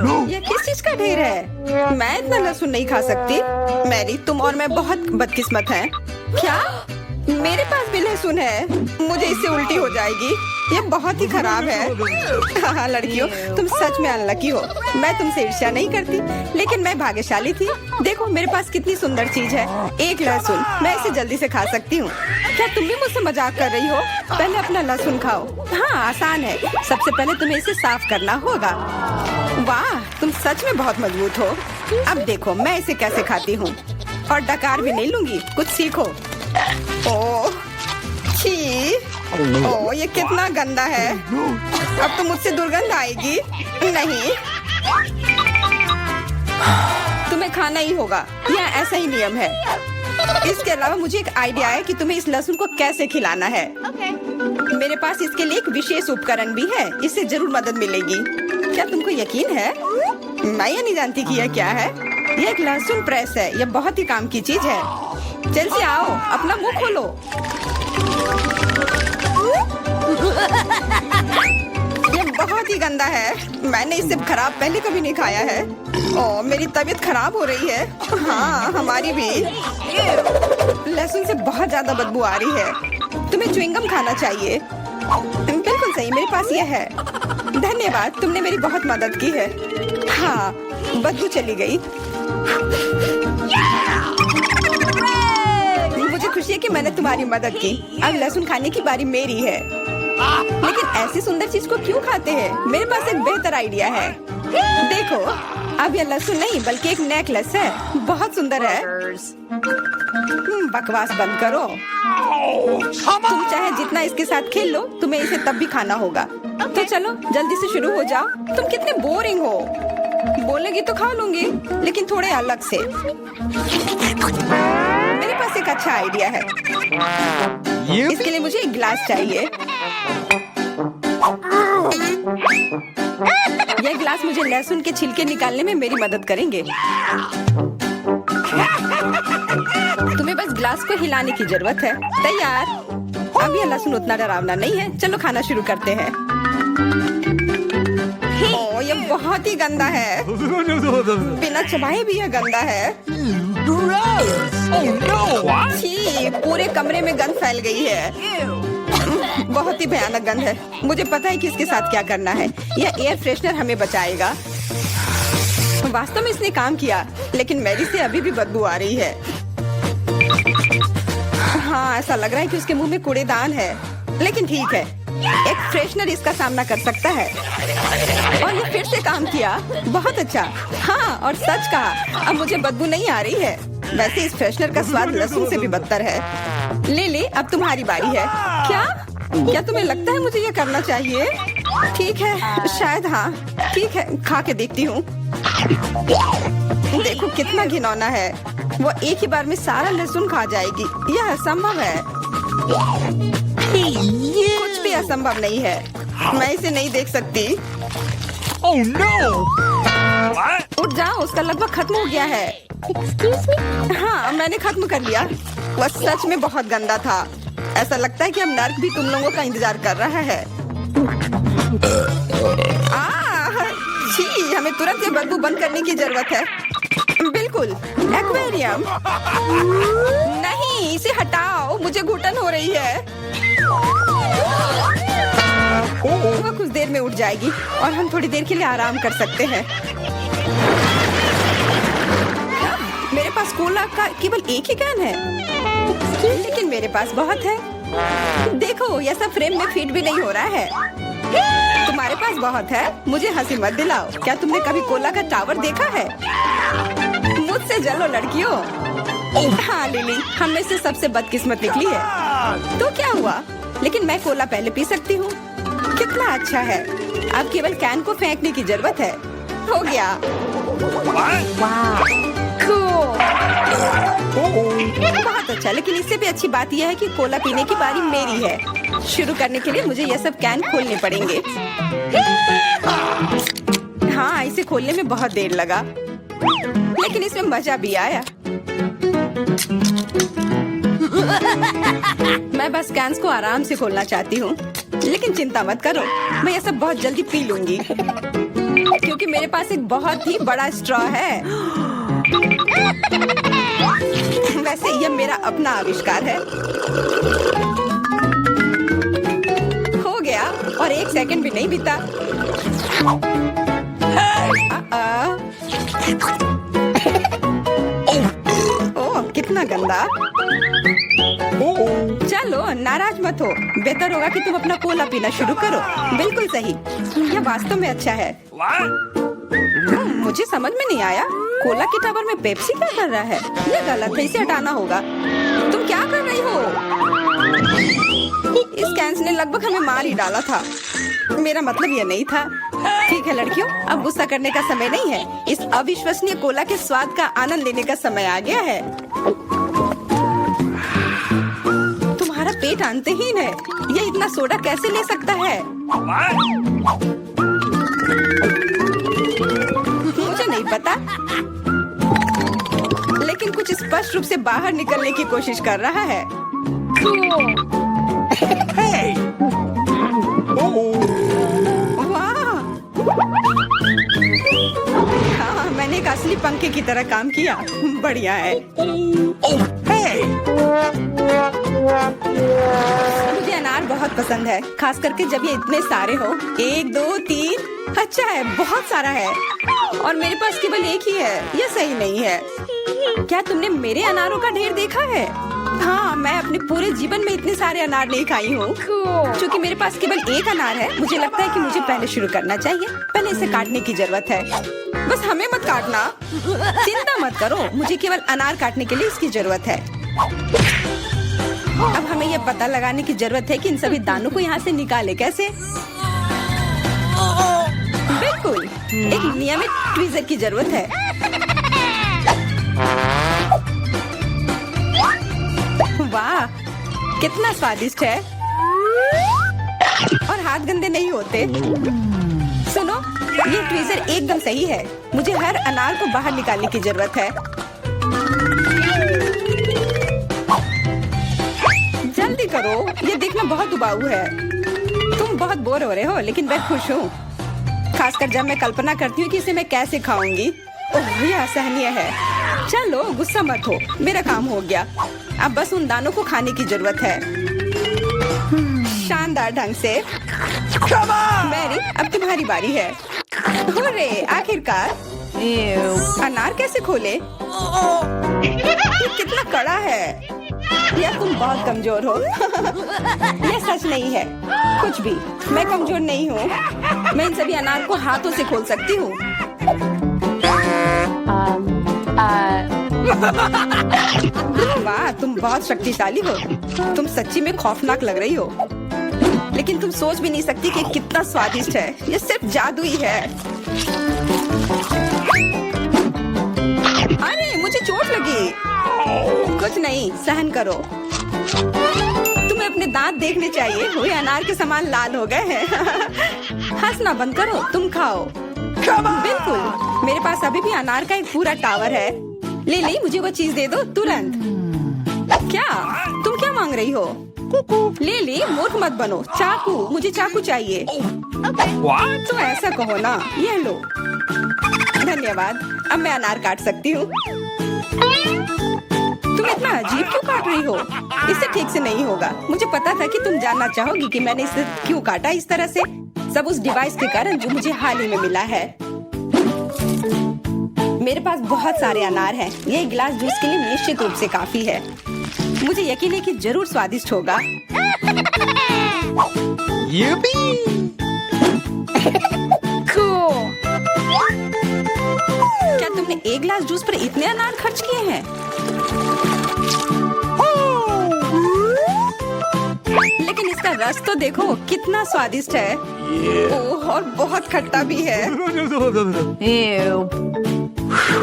ये किस चीज का ढेर है? मैं इतना लहसुन नहीं खा सकती। मैरी, तुम और मैं बहुत बदकिस्मत हैं। क्या? मेरे पास भी लहसुन है। मुझे इससे उल्टी हो जाएगी। ये बहुत ही खराब है। हाँ लड़कियों, तुम सच में अनलकी हो। मैं तुमसे ईर्ष्या नहीं करती, लेकिन मैं भाग्यशाली थी। देखो मेरे पास कितनी सुंदर चीज है, एक लहसुन। मैं इसे जल्दी से खा सकती हूँ। क्या तुम भी मुझसे मजाक कर रही हो? पहले अपना लहसुन खाओ। हाँ आसान है। सबसे पहले तुम्हें इसे साफ करना होगा। वाह, तुम सच में बहुत मजबूत हो। अब देखो मैं इसे कैसे खाती हूँ, और डकार भी नहीं लूंगी। कुछ सीखो। ओह छी, ओह ये कितना गंदा है। अब तो मुझसे दुर्गंध आएगी। नहीं, तुम्हें खाना ही होगा, यह ऐसा ही नियम है। इसके अलावा मुझे एक आइडिया है कि तुम्हें इस लहसुन को कैसे खिलाना है। मेरे पास इसके लिए एक विशेष उपकरण भी है, इससे जरूर मदद मिलेगी। क्या तुमको यकीन है? मैं ये नहीं जानती कि यह क्या है। यह एक लहसुन प्रेस है। यह बहुत ही काम की चीज है। जल्दी आओ, अपना मुंह खोलो। ये बहुत ही गंदा है। मैंने इससे खराब पहले कभी नहीं खाया है। ओह मेरी तबीयत खराब हो रही है। हाँ हमारी भी। लहसुन से बहुत ज्यादा बदबू आ रही है। तुम्हें च्युइंगम खाना चाहिए। बिल्कुल सही, मेरे पास यह है। धन्यवाद, तुमने मेरी बहुत मदद की है। हाँ बदबू चली गई। मुझे खुशी है कि मैंने तुम्हारी मदद की। अब लहसुन खाने की बारी मेरी है। लेकिन ऐसी सुंदर चीज को क्यों खाते हैं? मेरे पास एक बेहतर आइडिया है। देखो, अब यह लहसुन नहीं बल्कि एक नेकलेस है। बहुत सुंदर है। बकवास बंद करो। तुम चाहे जितना इसके साथ खेल लो, तुम्हें इसे तब भी खाना होगा। तो चलो जल्दी से शुरू हो जाओ। तुम कितने बोरिंग हो। बोलेगी तो खा लूंगी, लेकिन थोड़े अलग से। मेरे पास एक अच्छा आइडिया है। इसके लिए मुझे एक गिलास चाहिए। यह गिलास मुझे लहसुन के छिलके निकालने में मेरी मदद करेंगे। तुम्हें बस गिलास को हिलाने की जरूरत है। तैयार। अब यह लहसुन उतना डरावना नहीं है। चलो खाना शुरू करते हैं। ओह ये बहुत ही गंदा है। बिना चबाए भी यह गंदा है। छी, पूरे कमरे में गंध फैल गई है। बहुत ही भयानक गंध है। मुझे पता है कि इसके साथ क्या करना है। यह एयर फ्रेशनर हमें बचाएगा। वास्तव में इसने काम किया, लेकिन मैरी से अभी भी बदबू आ रही है। हाँ ऐसा लग रहा है कि उसके मुंह में कूड़ेदान है, लेकिन ठीक है, एक फ्रेशनर इसका सामना कर सकता है। और ये फिर से काम किया। बहुत अच्छा। हाँ और सच कहा, अब मुझे बदबू नहीं आ रही है। वैसे इस फ्रेशनर का स्वाद लहसुन से भी बदतर है। ले ले, अब तुम्हारी बारी है। क्या तुम्हें लगता है मुझे ये करना चाहिए? ठीक है, शायद हाँ। ठीक है, खा के देखती हूँ। देखो कितना घिनौना है। वो एक ही बार में सारा लहसुन खा जाएगी। यह असंभव है। कुछ भी असंभव नहीं है। मैं इसे नहीं देख सकती। Oh no! उठ जाओ, उसका लगभग खत्म हो गया है। Excuse me? हाँ मैंने खत्म कर लिया। वह सच में बहुत गंदा था। ऐसा लगता है कि अब नर्क भी तुम लोगों का इंतजार कर रहा है। छी, हमें तुरंत ये बदबू बंद करने की जरूरत है। बिल्कुल, एक्वेरियम। नहीं, इसे हटाओ, मुझे घुटन हो रही है। वह कुछ देर में उठ जाएगी और हम थोड़ी देर के लिए आराम कर सकते हैं। मेरे पास कोला का केवल एक ही कैन है, लेकिन मेरे पास बहुत है। देखो यह सब फ्रेम में फिट भी नहीं हो रहा है। तुम्हारे पास बहुत है, मुझे हंसी मत दिलाओ। क्या तुमने कभी कोला का टावर देखा है? मुझसे जलो लड़कियों। हाँ लिली, हम में से सबसे बदकिस्मत निकली है। तो क्या हुआ? लेकिन मैं कोला पहले पी सकती हूँ। कितना अच्छा है। अब केवल कैन को फेंकने की जरूरत है। हो गया। बहुत अच्छा, लेकिन इससे भी अच्छी बात यह है कि कोला पीने की बारी मेरी है। शुरू करने के लिए मुझे ये सब कैन खोलने पड़ेंगे। हाँ इसे खोलने में बहुत देर लगा, लेकिन इसमें मजा भी आया। मैं बस कैंस को आराम से खोलना चाहती हूँ, लेकिन चिंता मत करो, मैं ये सब बहुत जल्दी पी लूंगी। क्योंकि मेरे पास एक बहुत ही बड़ा स्ट्रॉ है। वैसे यह मेरा अपना आविष्कार है। हो गया और 1 सेकंड भी नहीं बीता। ओह, कितना गंदा। चलो नाराज मत हो, बेहतर होगा कि तुम अपना कोला पीना शुरू करो। बिल्कुल सही, यह वास्तव में अच्छा है। मुझे समझ में नहीं आया, कोला के टावर में पेप्सी क्या कर रहा है? यह गलत है, इसे हटाना होगा। तुम क्या कर रही हो? इस कैंस ने लगभग हमें मार ही डाला था। मेरा मतलब यह नहीं था। ठीक है लड़कियों, अब गुस्सा करने का समय नहीं है। इस अविश्वसनीय कोला के स्वाद का आनंद लेने का समय आ गया है। तुम्हारा पेट अंतहीन है। यह इतना सोडा कैसे ले सकता है? मुझे नहीं पता, लेकिन कुछ स्पष्ट रूप से बाहर निकलने की कोशिश कर रहा है। Hey! वाह! हाँ, मैंने एक असली पंखे की तरह काम किया। बढ़िया है। Hey! मुझे अनार बहुत पसंद है, खास करके जब ये इतने सारे हो। 1 2 3। अच्छा है, बहुत सारा है और मेरे पास केवल एक ही है। यह सही नहीं है। क्या तुमने मेरे अनारों का ढेर देखा है? हाँ, मैं अपने पूरे जीवन में इतने सारे अनार नहीं खाई हूँ। क्योंकि मेरे पास केवल एक अनार है, मुझे लगता है कि मुझे पहले शुरू करना चाहिए। पहले इसे काटने की जरूरत है। बस हमें मत काटना। चिंता मत करो, मुझे केवल अनार काटने के लिए इसकी जरूरत है। अब हमें यह पता लगाने की जरूरत है कि इन सभी दानों को यहाँ से निकाले कैसे। बिल्कुल, एक नियमित ट्वीजर की जरूरत है। वाह, कितना स्वादिष्ट है और हाथ गंदे नहीं होते। सुनो, ये ट्वीजर एकदम सही है। मुझे हर अनार को बाहर निकालने की जरूरत है। जल्दी करो, ये देखना बहुत उबाऊ है। तुम बहुत बोर हो रहे हो, लेकिन मैं खुश हूँ, खासकर जब मैं कल्पना करती हूँ कि इसे मैं कैसे खाऊंगी। ओह, यह असहनीय है। चलो गुस्सा मत हो, मेरा काम हो गया। अब बस उन दानों को खाने की जरूरत है, शानदार ढंग से। मैरी, अब तुम्हारी बारी है। हुर्रे, आखिरकार। अनार कैसे खोले? ये कितना कड़ा है। या तुम बहुत कमजोर हो। यह सच नहीं है, कुछ भी। मैं कमजोर नहीं हूँ। मैं इन सभी अनार को हाथों से खोल सकती हूँ। वाह, तुम बहुत शक्तिशाली हो। तुम सच्ची में खौफनाक लग रही हो, लेकिन तुम सोच भी नहीं सकती कि कितना स्वादिष्ट है। ये सिर्फ जादू ही है। अरे, मुझे चोट लगी। कुछ नहीं, सहन करो। तुम्हें अपने दांत देखने चाहिए, वे अनार के समान लाल हो गए हैं। हंसना बंद करो, तुम खाओ। बिल्कुल, मेरे पास अभी भी अनार का एक पूरा टावर है। ले मुझे वो चीज दे दो तुरंत। क्या तुम क्या मांग रही हो? ले, मूर्ख मत बनो। चाकू, मुझे चाकू चाहिए। तो ऐसा कहो ना। ये लो। धन्यवाद, अब मैं अनार काट सकती हूँ। तुम इतना अजीब क्यों काट रही हो? इससे ठीक से नहीं होगा। मुझे पता था कि तुम जानना चाहोगी कि मैंने इसे क्यों काटा इस तरह से। सब उस डिवाइस के कारण जो मुझे हाल ही में मिला है। मेरे पास बहुत सारे अनार हैं। ये एक गिलास जूस के लिए निश्चित रूप से काफी है। मुझे यकीन है कि जरूर स्वादिष्ट होगा। क्या तुमने एक गिलास जूस पर इतने अनार खर्च किए हैं? लेकिन इसका रस तो देखो, कितना स्वादिष्ट है। ओह, और बहुत खट्टा भी है।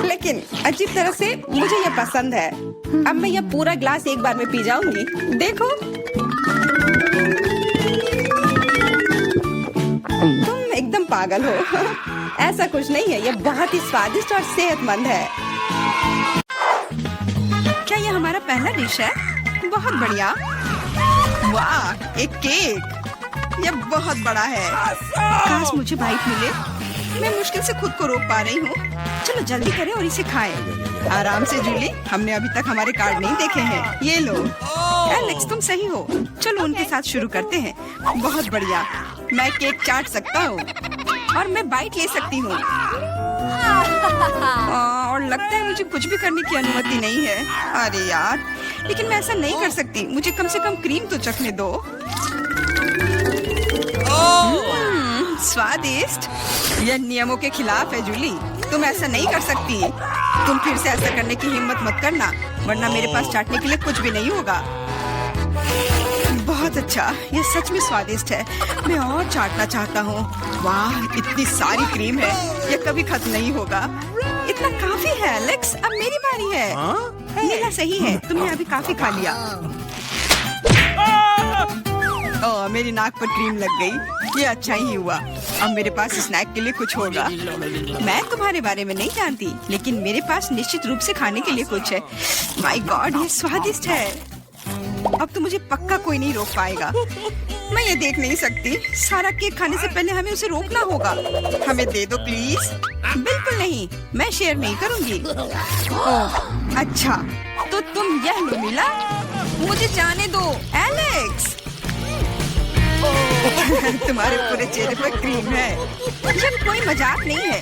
लेकिन अजीब तरह से मुझे यह पसंद है। अब मैं यह पूरा ग्लास एक बार में पी जाऊंगी। देखो, तुम एकदम पागल हो। ऐसा कुछ नहीं है, यह बहुत ही स्वादिष्ट और सेहतमंद है। क्या यह हमारा पहला डिश है? बहुत बढ़िया। वाह, एक केक। यह बहुत बड़ा है। काश मुझे बाइट मिले। मैं मुश्किल से खुद को रोक पा रही हूँ। चलो जल्दी करें और इसे खाएं। आराम से जूली, हमने अभी तक हमारे कार्ड नहीं देखे हैं। ये लो। एलेक्स तुम सही हो। चलो उनके साथ शुरू करते हैं। बहुत बढ़िया। मैं केक चाट सकता हूँ और मैं बाइट ले सकती हूँ। और लगता है मुझे कुछ भी करने की अनुमति नहीं है। अरे यार, लेकिन मैं ऐसा नहीं कर सकती। मुझे कम से कम क्रीम तो चखने दो। स्वादिष्ट। यह नियमों के खिलाफ है जूली, तुम ऐसा नहीं कर सकती। तुम फिर से ऐसा करने की हिम्मत मत करना, वरना मेरे पास चाटने के लिए कुछ भी नहीं होगा। बहुत अच्छा, ये सच में स्वादिष्ट है। मैं और चाटना चाहता हूँ। वाह, इतनी सारी क्रीम है, ये कभी खत्म नहीं होगा। इतना काफी है एलेक्स, अब मेरी बारी है। नीला सही है, तुमने अभी काफी खा लिया। ओह, मेरी नाक पर क्रीम लग गई। ये अच्छा ही हुआ। अब मेरे पास स्नैक के लिए कुछ होगा। मैं तुम्हारे बारे में नहीं जानती, लेकिन मेरे पास निश्चित रूप से खाने के लिए कुछ है। माय गॉड, ये स्वादिष्ट है। अब तो मुझे पक्का कोई नहीं रोक पाएगा। मैं ये देख नहीं सकती। सारा केक खाने से पहले हमें उसे रोकना होगा। हमें दे दो प्लीज। बिल्कुल नहीं, मैं शेयर नहीं करूंगी। ओह अच्छा, तो तुम यह लो मिला। मुझे जाने दो एलेक्स। तुम्हारे पूरे चेहरे पर क्रीम है। यह कोई मजाक नहीं है।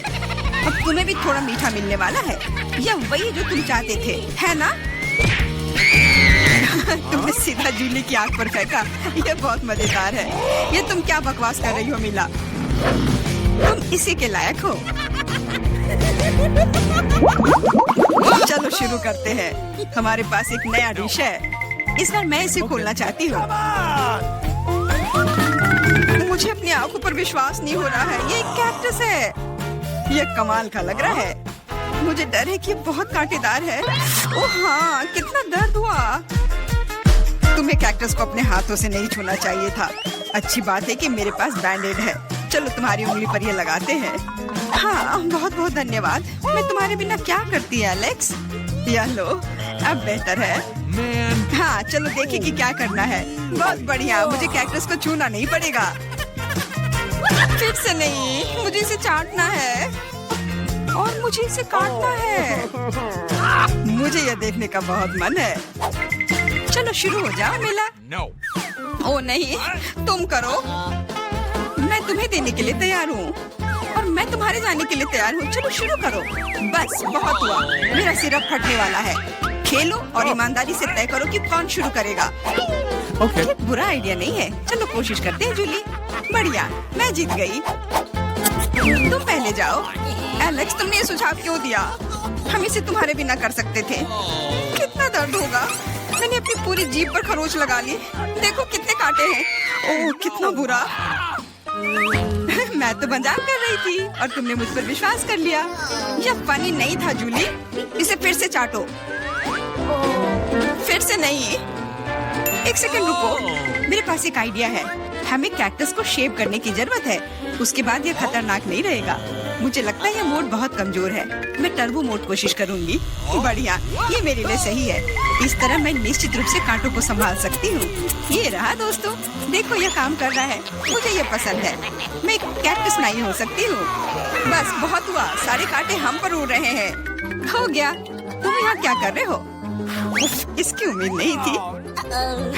अब तुम्हें भी थोड़ा मीठा मिलने वाला है। यह वही जो तुम चाहते थे, है ना? तुमने सीधा जूली की आंख पर फेंका। यह बहुत मजेदार है। ये तुम क्या बकवास कर रही हो मिला? तुम इसी के लायक हो। चलो शुरू करते हैं। हमारे पास एक नया डिश है। इस बार मैं इसे खोलना चाहती हूँ। मुझे अपनी आंखों पर विश्वास नहीं हो रहा है। ये एक कैक्टस है। ये कमाल का लग रहा है। मुझे डर है कि ये बहुत कांटेदार है। ओह हाँ, कितना दर्द हुआ। तुम्हें कैक्टस को अपने हाथों से नहीं छूना चाहिए था। अच्छी बात है कि मेरे पास बैंडेड है। चलो तुम्हारी उंगली पर ये लगाते हैं। हाँ, बहुत बहुत धन्यवाद। मैं तुम्हारे बिना क्या करती है एलेक्स? यह लो, अब बेहतर है। हाँ, चलो देखें कि क्या करना है। बहुत बढ़िया, मुझे कैक्टस को छूना नहीं पड़ेगा। फिर से नहीं, मुझे इसे चाटना है और मुझे इसे काटना है। मुझे यह देखने का बहुत मन है। चलो शुरू हो जाओ मिला। ओ नहीं, तुम करो। मैं तुम्हें देने के लिए तैयार हूँ और मैं तुम्हारे जाने के लिए तैयार हूँ। चलो शुरू करो। बस बहुत हुआ, मेरा सिरप फटने वाला है। खेलो और ईमानदारी से तय करो कि कौन शुरू करेगा। Okay. बुरा आइडिया नहीं है। चलो कोशिश करते हैं जूली। बढ़िया, मैं जीत गई। तुम पहले जाओ। एलेक्स, तुमने ये सुझाव क्यों दिया? हम इसे तुम्हारे बिना कर सकते थे। कितना दर्द होगा। मैंने अपनी पूरी जीभ पर खरोच लगा ली। देखो कितने कांटे हैं। ओह कितना बुरा। मैं तो मजाक कर रही थी और तुमने मुझ पर विश्वास कर लिया। यह फनी नहीं था जूली। इसे फिर से चाटो। फिर से नहीं। एक सेकंड रुको, मेरे पास एक आइडिया है। हमें कैक्टस को शेप करने की जरूरत है। उसके बाद यह खतरनाक नहीं रहेगा। मुझे लगता है यह मोड बहुत कमजोर है। मैं टर्बो मोड कोशिश करूंगी। बढ़िया, ये मेरे लिए सही है। इस तरह मैं निश्चित रूप से कांटों को संभाल सकती हूँ। ये रहा दोस्तों, देखो यह काम कर रहा है। मुझे यह पसंद है। मैं एक कैक्टस नहीं हो सकती हूँ। बस बहुत हुआ, सारे कांटे हम पर उड़ रहे हैं। हो गया। तुम यहाँ क्या कर रहे हो? उफ, इसकी उम्मीद नहीं थी।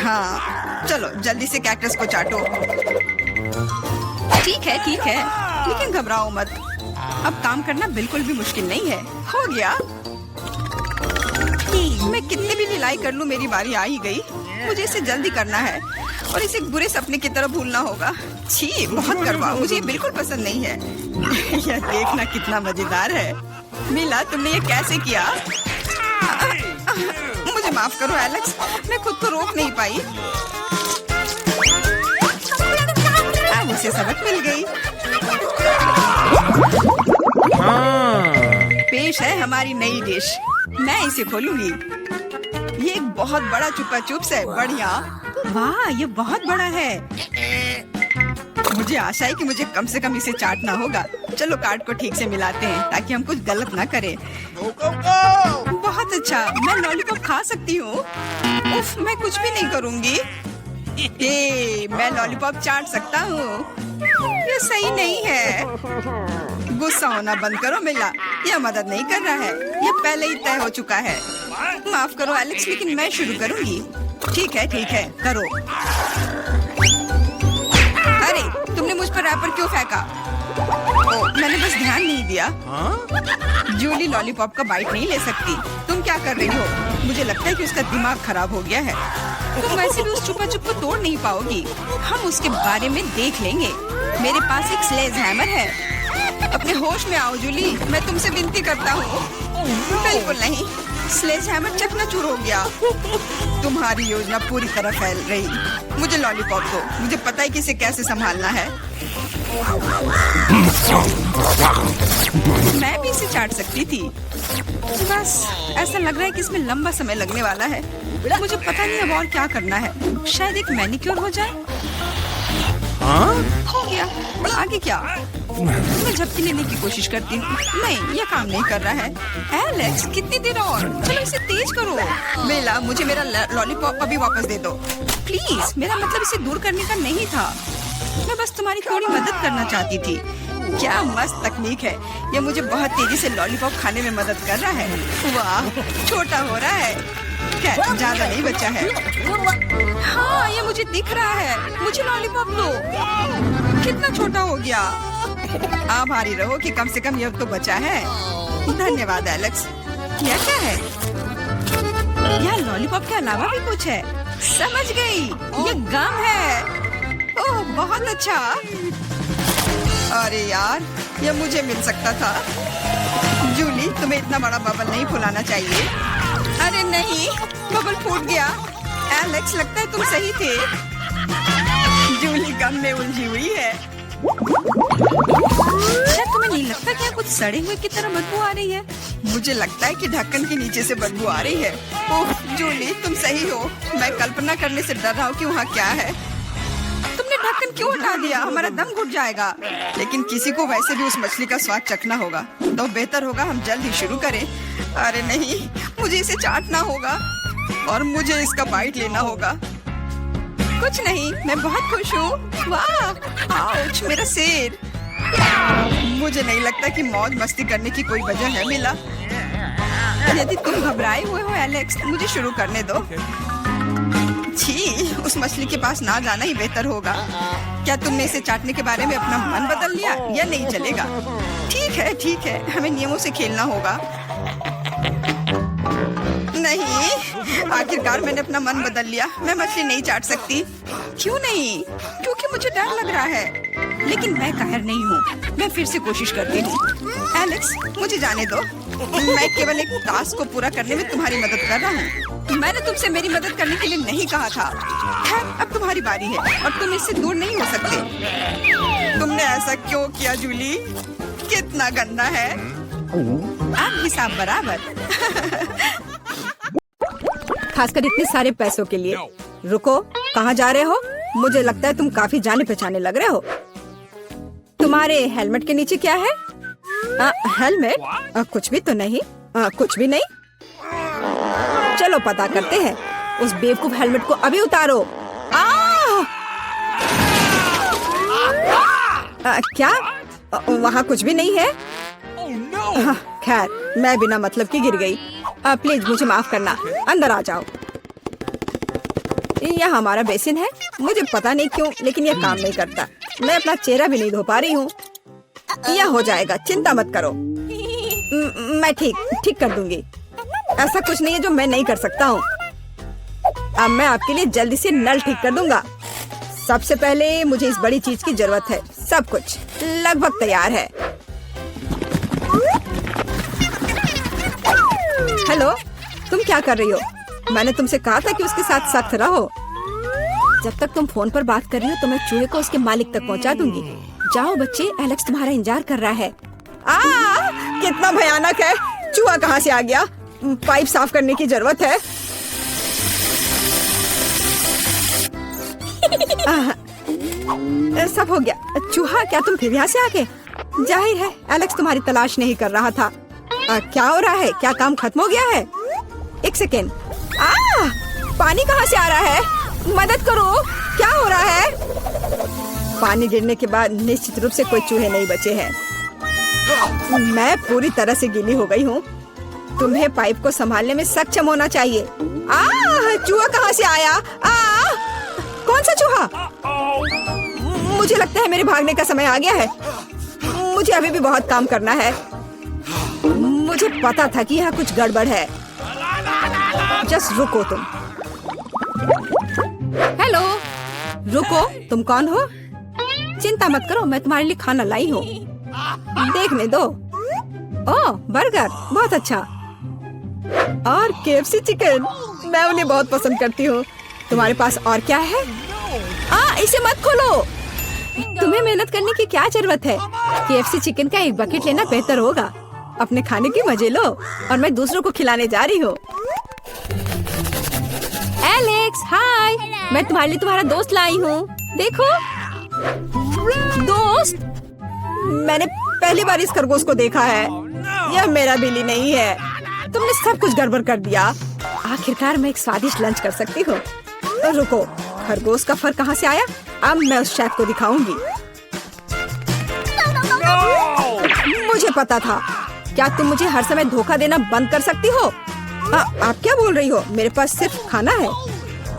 हाँ, चलो जल्दी से कैक्टस को चाटो। ठीक है, लेकिन घबराओ मत। अब काम करना बिल्कुल भी मुश्किल नहीं है। हो गया। मैं कितने भी ढिलाई कर लूं, मेरी बारी आ ही गई। मुझे इसे जल्दी करना है और इसे एक बुरे सपने की तरह भूलना होगा। छी, बहुत कड़वा, मुझे ये बिल्कुल पसंद नहीं है। यह देखना कितना मजेदार है। मिला, तुमने ये कैसे किया? मुझे माफ करो एलेक्स, मैं खुद को रोक नहीं पाई। अब उसे सबक मिल गई। पेश है हमारी नई डिश। मैं इसे खोलूंगी। ये एक बहुत बड़ा चुपा चुप्स है। बढ़िया। वाह, ये बहुत बड़ा है। मुझे आशा है कि मुझे कम से कम इसे चाटना होगा। चलो कार्ड को ठीक से मिलाते हैं ताकि हम कुछ गलत ना करें। बहुत अच्छा, मैं लॉलीपॉप खा सकती हूँ। उफ, मैं कुछ भी नहीं करूँगी। मैं लॉलीपॉप चाट सकता हूँ। ये सही नहीं है। गुस्सा होना बंद करो मिला, यह मदद नहीं कर रहा है, यह पहले ही तय हो चुका है। माफ करो एलेक्स, लेकिन मैं शुरू करूंगी। ठीक है, करो। अरे तुमने मुझ पर रैपर क्यों फेंका? ओ, मैंने बस ध्यान नहीं दिया। जूली लॉलीपॉप का बाइट नहीं ले सकती। तुम क्या कर रही हो? मुझे लगता है कि उसका दिमाग खराब हो गया है। तुम वैसे भी उस चुपा चुप को तोड़ नहीं पाओगी। हम उसके बारे में देख लेंगे। मेरे पास एक स्लेज हैमर है। अपने होश में आओ जूली, मैं तुमसे विनती करता हूँ। बिल्कुल नहीं, स्लेज हैमर चकनाचूर हो गया। तुम्हारी योजना पूरी तरह फैल रही। मुझे लॉलीपॉप दो, मुझे पता है कि इसे कैसे संभालना है। मैं भी इसे चाट सकती थी। बस ऐसा लग रहा है कि इसमें लंबा समय लगने वाला है। मुझे पता नहीं अब और क्या करना है। शायद एक मैनिक्योर हो जाए। हो गया। आगे क्या? मैं झपकी लेने की कोशिश करती हूँ। नहीं, यह काम नहीं कर रहा है। एलेक्स, कितनी देर और? चलो इसे तेज करो। बेला, मुझे मेरा लॉलीपॉप अभी वापस दे दो प्लीज। मेरा मतलब इसे दूर करने का नहीं था। मैं बस तुम्हारी थोड़ी मदद करना चाहती थी। क्या मस्त तकनीक है। ये मुझे बहुत तेजी से लॉलीपॉप खाने में मदद कर रहा है। वाह, छोटा हो रहा है। क्या ज्यादा नहीं बचा है? हाँ, ये मुझे दिख रहा है। मुझे लॉलीपॉप दो। कितना छोटा हो गया। आभारी रहो कि कम से कम ये तो बचा है। धन्यवाद एलेक्स। यह क्या है? यहाँ लॉलीपॉप के अलावा भी कुछ है। समझ गई, ये गम है। ओह, बहुत अच्छा। अरे यार, ये मुझे मिल सकता था। जूली, तुम्हें इतना बड़ा बबल नहीं फुलाना चाहिए। अरे नहीं, बबल फूट गया। एलेक्स, लगता है तुम सही थे। जूली गम में उलझी हुई है। क्या तुम्हें नहीं लगता कि कुछ सड़े हुए की तरह बदबू आ रही है? मुझे लगता है कि ढक्कन के नीचे से बदबू आ रही है। ओह जूली, तुम सही हो। मैं कल्पना करने से डर रहा हूँ कि वहाँ क्या है। तुमने ढक्कन क्यों हटा दिया? हमारा दम घुट जाएगा। लेकिन किसी को वैसे भी उस मछली का स्वाद चखना होगा, तो बेहतर होगा हम जल्द ही शुरू करें। अरे नहीं, मुझे इसे चाटना होगा और मुझे इसका बाइट लेना होगा। कुछ नहीं, मैं बहुत खुश हूँ। वाह, आउच, मेरा सिर। मुझे नहीं लगता कि मौज मस्ती करने की कोई वजह है मिला। यदि तुम घबराए हुए हो एलेक्स, मुझे शुरू करने दो। छी, उस मछली के पास ना जाना ही बेहतर होगा। क्या तुमने इसे चाटने के बारे में अपना मन बदल लिया? यह नहीं चलेगा। ठीक है, हमें नियमों से खेलना होगा। नहीं, आखिरकार मैंने अपना मन बदल लिया। मैं मछली नहीं चाट सकती। क्यों नहीं? क्योंकि मुझे डर लग रहा है। लेकिन मैं कायर नहीं हूँ। मैं फिर से कोशिश करती हूँ। एलेक्स, मुझे जाने दो। मैं केवल एक टास्क को पूरा करने में तुम्हारी मदद कर रहा हूँ। मैंने तुमसे मेरी मदद करने के लिए नहीं कहा था। खैर, अब तुम्हारी बारी है और तुम इससे दूर नहीं हो सकते। तुमने ऐसा क्यों किया जूली? कितना गंदा है। अब हिसाब बराबर। खासकर इतने सारे पैसों के लिए। रुको, कहाँ जा रहे हो? मुझे लगता है तुम काफी जाने पहचाने लग रहे हो। तुम्हारे हेलमेट के नीचे क्या है? हेलमेट? कुछ भी तो नहीं। कुछ भी नहीं। चलो पता करते हैं। उस बेवकूफ हेलमेट को अभी उतारो। क्या? वहाँ कुछ भी नहीं है। खैर, मैं बिना मतलब की गिर गई। प्लीज मुझे माफ करना। अंदर आ जाओ। यह हमारा बेसिन है। मुझे पता नहीं क्यों, लेकिन यह काम नहीं करता। मैं अपना चेहरा भी नहीं धो पा रही हूँ। यह हो जाएगा, चिंता मत करो। मैं ठीक कर दूंगी। ऐसा कुछ नहीं है जो मैं नहीं कर सकता हूँ। अब मैं आपके लिए जल्दी से नल ठीक कर दूंगा। सबसे पहले मुझे इस बड़ी चीज की जरूरत है। सब कुछ लगभग तैयार है। हेलो, तुम क्या कर रही हो? मैंने तुमसे कहा था कि उसके साथ सख्त रहो। जब तक तुम फोन पर बात कर रही हो तो मैं चूहे को उसके मालिक तक पहुंचा दूंगी। जाओ बच्चे, एलेक्स तुम्हारा इंतजार कर रहा है। कितना भयानक है। चूहा कहाँ से आ गया? पाइप साफ करने की जरूरत है। सब हो गया। चूहा, क्या तुम फिर यहाँ से आ गए? जाहिर है एलेक्स तुम्हारी तलाश नहीं कर रहा था। क्या हो रहा है? क्या काम खत्म हो गया है? एक सेकेंड। पानी कहाँ से आ रहा है? मदद करो, क्या हो रहा है? पानी गिरने के बाद निश्चित रूप से कोई चूहे नहीं बचे हैं। मैं पूरी तरह से गीली हो गई हूँ। तुम्हें पाइप को संभालने में सक्षम होना चाहिए। चूहा कहाँ से आया? कौन सा चूहा? मुझे लगता है मेरे भागने का समय आ गया है। मुझे अभी भी बहुत काम करना है। मुझे पता था कि यहाँ कुछ गड़बड़ है। जस्ट रुको तुम। हेलो, रुको, तुम कौन हो? चिंता मत करो, मैं तुम्हारे लिए खाना लाई हूँ। देखने दो। ओह, बर्गर, बहुत अच्छा। और KFC चिकन, मैं उन्हें बहुत पसंद करती हूँ। तुम्हारे पास और क्या है? इसे मत खोलो। तुम्हें मेहनत करने की क्या जरूरत है? KFC चिकन का एक बकेट लेना बेहतर होगा। अपने खाने की मजे लो और मैं दूसरों को खिलाने जा रही हूँ। एलेक्स, हाय, मैं तुम्हारे लिए तुम्हारा दोस्त लाई हूँ। देखो। दोस्त? मैंने पहली बार इस खरगोश को देखा है। यह मेरा बिल्ली नहीं है। तुमने सब कुछ गड़बड़ कर दिया। आखिरकार मैं एक स्वादिष्ट लंच कर सकती हूँ। तो रुको, खरगोश का फर कहाँ से आया? अब मैं उस शेफ को दिखाऊंगी। मुझे पता था। क्या तुम मुझे हर समय धोखा देना बंद कर सकती हो? आप क्या बोल रही हो? मेरे पास सिर्फ खाना है।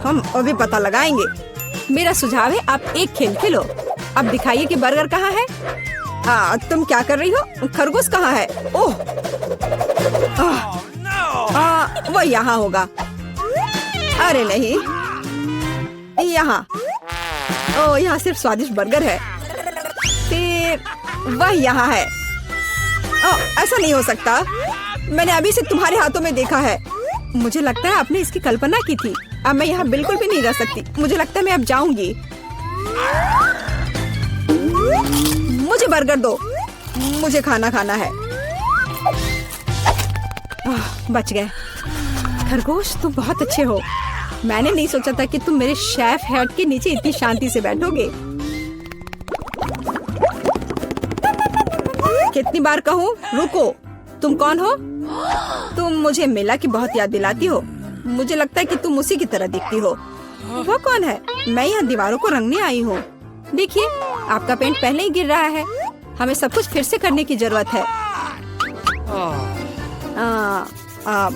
हम अभी पता लगाएंगे। मेरा सुझाव है आप एक खेल खेलो। अब दिखाइए कि बर्गर कहाँ है। तुम क्या कर रही हो? खरगोश कहाँ है? ओह, वो यहाँ होगा। अरे नहीं, यहाँ। ओह, यहाँ सिर्फ स्वादिष्ट बर्गर है। फिर वह यहाँ है। ऐसा नहीं हो सकता। मैंने अभी से तुम्हारे हाथों में देखा है। मुझे लगता है आपने इसकी कल्पना की थी। अब मैं यहाँ बिल्कुल भी नहीं रह सकती। मुझे लगता है मैं अब जाऊंगी। मुझे बर्गर दो। मुझे खाना खाना है। बच गए। खरगोश, तुम बहुत अच्छे हो। मैंने नहीं सोचा था कि तुम मेरे शेफ हेड के नीचे इतनी शांति से बैठोगे। कितनी बार कहूँ, रुको। तुम कौन हो? तुम मुझे मिला की बहुत याद दिलाती हो। मुझे लगता है कि तुम उसी की तरह दिखती हो। वो कौन है? मैं यहाँ दीवारों को रंगने आई हूँ। देखिए, आपका पेंट पहले ही गिर रहा है। हमें सब कुछ फिर से करने की जरूरत है।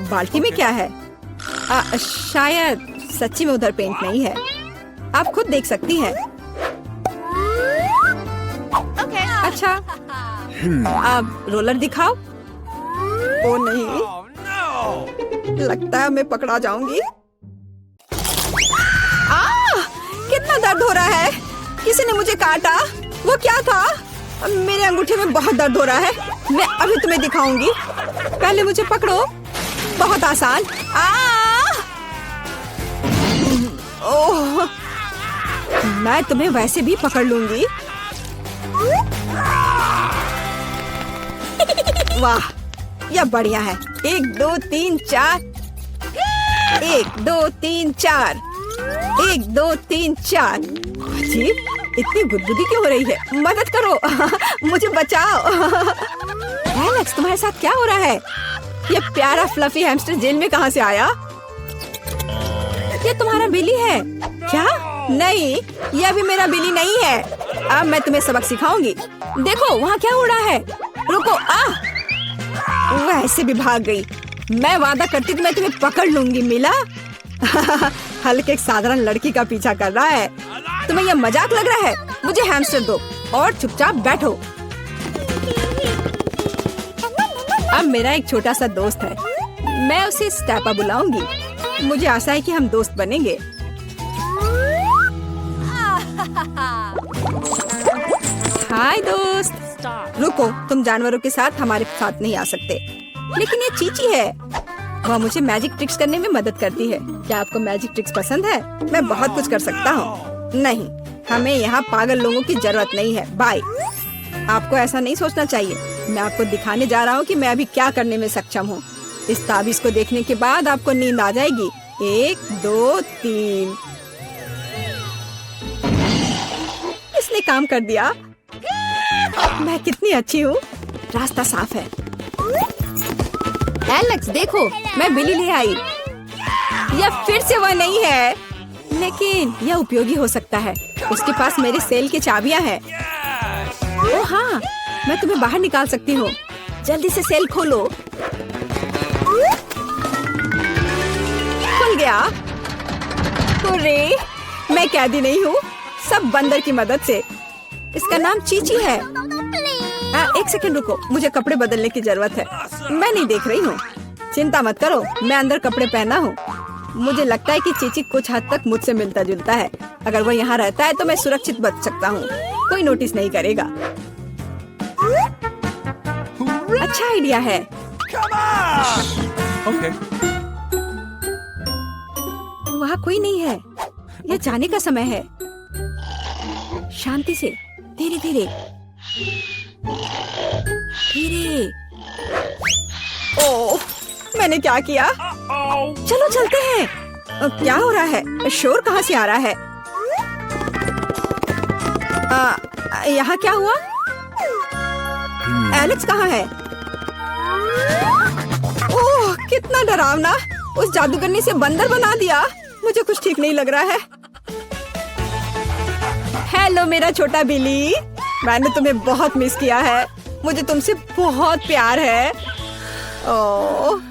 बाल्टी में क्या है? शायद सच्ची में उधर पेंट नहीं है। आप खुद देख सकती हैं। अच्छा, अब रोलर दिखाओ। ओ नहीं, लगता है मैं पकड़ा जाऊंगी। कितना दर्द हो रहा है। किसी ने मुझे काटा। वो क्या था? मेरे अंगूठे में बहुत दर्द हो रहा है। मैं अभी तुम्हें दिखाऊंगी। पहले मुझे पकड़ो। बहुत आसान। ओह, मैं तुम्हें वैसे भी पकड़ लूंगी। वाह, यह बढ़िया है। 1 2 3 4। 1 2 3 4। 1 2 3 4। अजीब, इतनी गुदगुदी क्यों हो रही है? मदद करो। मुझे बचाओ। एलेक्स, तुम्हारे साथ क्या हो रहा है? ये प्यारा फ्लफी हैमस्टर जेल में कहाँ से आया? ये तुम्हारा बिल्ली है क्या? नहीं, यह भी मेरा बिल्ली नहीं है। अब मैं तुम्हें सबक सिखाऊंगी। देखो, वहाँ क्या उड़ा है? रुको। वह ऐसे भी भाग गई। मैं वादा करती तो मैं तुम्हें पकड़ लूंगी। मिला? हल्के एक साधारण लड़की का पीछा कर रहा है। तुम्हें यह मजाक लग रहा है? मुझे हैमस्टर दो और चुपचाप बैठो। अब मेरा एक छोटा सा दोस्त है। मैं उसे स्टेपा बुलाऊंगी। मुझे आशा है कि हम दोस्त बनेंगे। हाय दोस्त। रुको, तुम जानवरों के साथ हमारे साथ नहीं आ सकते। लेकिन ये चीची है। वह मुझे मैजिक ट्रिक्स करने में मदद करती है। क्या आपको मैजिक ट्रिक्स पसंद है? मैं बहुत कुछ कर सकता हूँ। नहीं, हमें यहाँ पागल लोगों की जरूरत नहीं है। बाय। आपको ऐसा नहीं सोचना चाहिए। मैं आपको दिखाने जा रहा हूँ कि मैं अभी क्या करने में सक्षम हूँ। इस ताबीज को देखने के बाद आपको नींद आ जाएगी। 1 2 3। इसने काम कर दिया। मैं कितनी अच्छी हूँ। रास्ता साफ है। एलेक्स, देखो, मैं बिल्ली ले आई। यह फिर से वह नहीं है, लेकिन यह उपयोगी हो सकता है। उसके पास मेरे सेल की चाबियां हैं। ओह हाँ, मैं तुम्हें बाहर निकाल सकती हूँ। जल्दी से सेल खोलो। खुल गया। अरे मैं कैदी नहीं हूँ, सब बंदर की मदद से। इसका नाम चीची है। एक सेकंड रुको, मुझे कपड़े बदलने की जरूरत है। मैं नहीं देख रही हूँ। चिंता मत करो, मैं अंदर कपड़े पहना हूँ। मुझे लगता है कि चीची कुछ हद तक मुझसे मिलता जुलता है। अगर वो यहाँ रहता है तो मैं सुरक्षित बच सकता हूँ, कोई नोटिस नहीं करेगा। अच्छा आइडिया है। Okay. वहाँ कोई नहीं है, यह जाने का समय है। शांति से, धीरे धीरे धीरे। ओह, मैंने क्या किया? चलो चलते हैं। क्या हो रहा है? शोर कहाँ से आ रहा है? यहाँ क्या हुआ? एलेक्स कहाँ है? ओह, कितना डरावना! उस जादूगरनी से बंदर बना दिया। मुझे कुछ ठीक नहीं लग रहा है। हेलो मेरा छोटा बिली, मैंने तुम्हें बहुत मिस किया है। मुझे तुमसे बहुत प्यार है। ओह